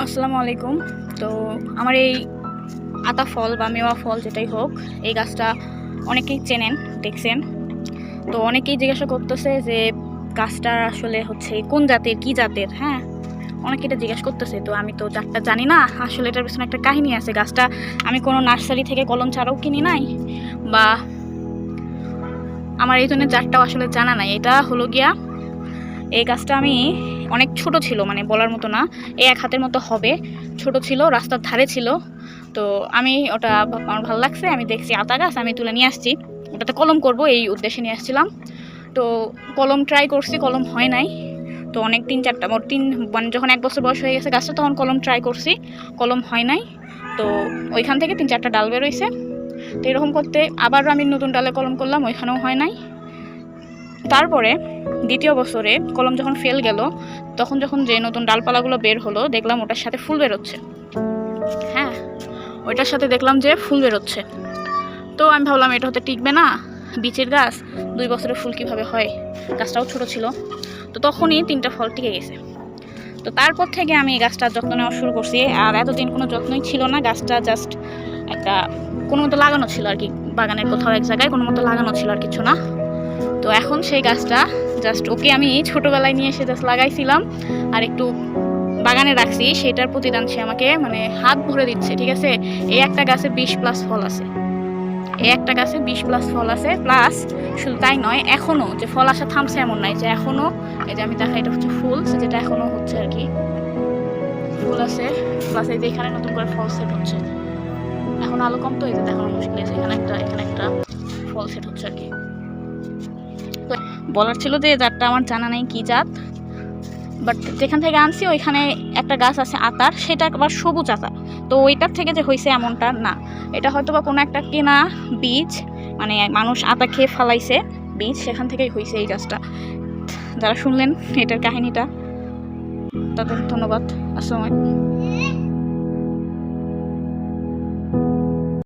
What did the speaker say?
আসসালামু আলাইকুম। তো আমার এই আতা ফল বা মেওয়া ফল যেটাই হোক, এই গাছটা অনেকেই চেনেন, দেখছেন। তো অনেকেই জিজ্ঞাসা করতেছে যে গাছটা আসলে হচ্ছে কোন জাতের, কি জাতের। হ্যাঁ, অনেকে এটা জিজ্ঞাসা করতেছে। তো আমি তো জাতটা জানি না। আসলে এটার পিছনে একটা কাহিনী আছে। গাছটা আমি কোনো নার্সারি থেকে কলম ছাড়াও কিনি নাই, বা আমার এই জন্য জাতটাও আসলে জানা নাই। এটা হলো গিয়া, এই গাছটা আমি অনেক ছোট ছিল, মানে বলার মতো না, এই এক হাতের মতো হবে, ছোট ছিল, রাস্তার ধারে ছিল। তো আমি ওটা, আমার ভালো লাগছে, আমি দেখছি আতা গাছ, আমি তুলে নিয়ে আসছি, ওটাতে কলম করব এই উদ্দেশ্যে নিয়ে আসছিলাম। তো কলম ট্রাই করছি, কলম হয় নাই। তো অনেক 3-4টা মোট মানে যখন 1 বছর বয়স হয়ে গেছে গাছটা, তখন কলম ট্রাই করছি, কলম হয় নাই। তো ওইখান থেকে 3-4টা ডাল বেরোইছে। তো এরকম করতে আবার আমি নতুন ডালে কলম করলাম, ওইখানেও হয় নাই। তারপরে দ্বিতীয় বছরে কলম যখন ফেল গেল, তখন যখন যে নতুন ডালপালাগুলো বের হলো, দেখলাম ওটার সাথে ফুল বেরোচ্ছে। হ্যাঁ, ওইটার সাথে দেখলাম যে ফুল বেরোচ্ছে। তো আমি ভাবলাম এটা হতে টিকবে না, বীচের গাছ, 2 বছরে ফুল কীভাবে হয়, গাছটাও ছোট ছিল। তো তখনই 3টা ফল টিকে গেছে। তো তারপর থেকে আমি এই গাছটার যত্ন নেওয়া শুরু করছি। আর এতদিন কোনো যত্নই ছিল না, গাছটা জাস্ট একটা কোনো মতো লাগানো ছিল আর কি, বাগানের কোথাও এক জায়গায় কোনো মতো লাগানো ছিল, আর কিছু না। তো এখন সেই গাছটা জাস্ট ওকে আমি ছোটোবেলায় নিয়ে এসে জাস্ট লাগাইছিলাম আর একটু বাগানে রাখছি, সেটার প্রতিদান সে আমাকে মানে হাত ভরে দিচ্ছে। ঠিক আছে, এই একটা গাছে 20+ ফল আছে, এই একটা গাছে 20+ ফল আছে। প্লাস শুধু তাই নয়, এখনও যে ফল আসা থামছে এমন নাই, যে এখনও, এই যে আমি দেখা, এটা হচ্ছে ফুল, যেটা এখনও হচ্ছে আর কি, ফুল আছে। প্লাস এই যে এখানে নতুন করে ফল সেট হচ্ছে, এখন আলো কম তো এই যে দেখানো মুশকিল আছে, এখানে একটা ফল সেট হচ্ছে আর কি। তো বলার ছিল যে জাতটা আমার জানা নেই কি জাত, বাট যেখান থেকে আনছি ওইখানে একটা গাছ আছে আতার, সেটা আবার সবুজ আতা। তো ওইটার থেকে যে হয়েছে এমনটা না, এটা হয়তো বা কোনো একটা কেনা বীজ, মানে মানুষ আতা খেয়ে ফেলাইছে বীজ, সেখান থেকেই হয়েছে এই গাছটা। যারা শুনলেন এটার কাহিনীটা, তাদের ধন্যবাদ। আসসালামু আলাইকুম।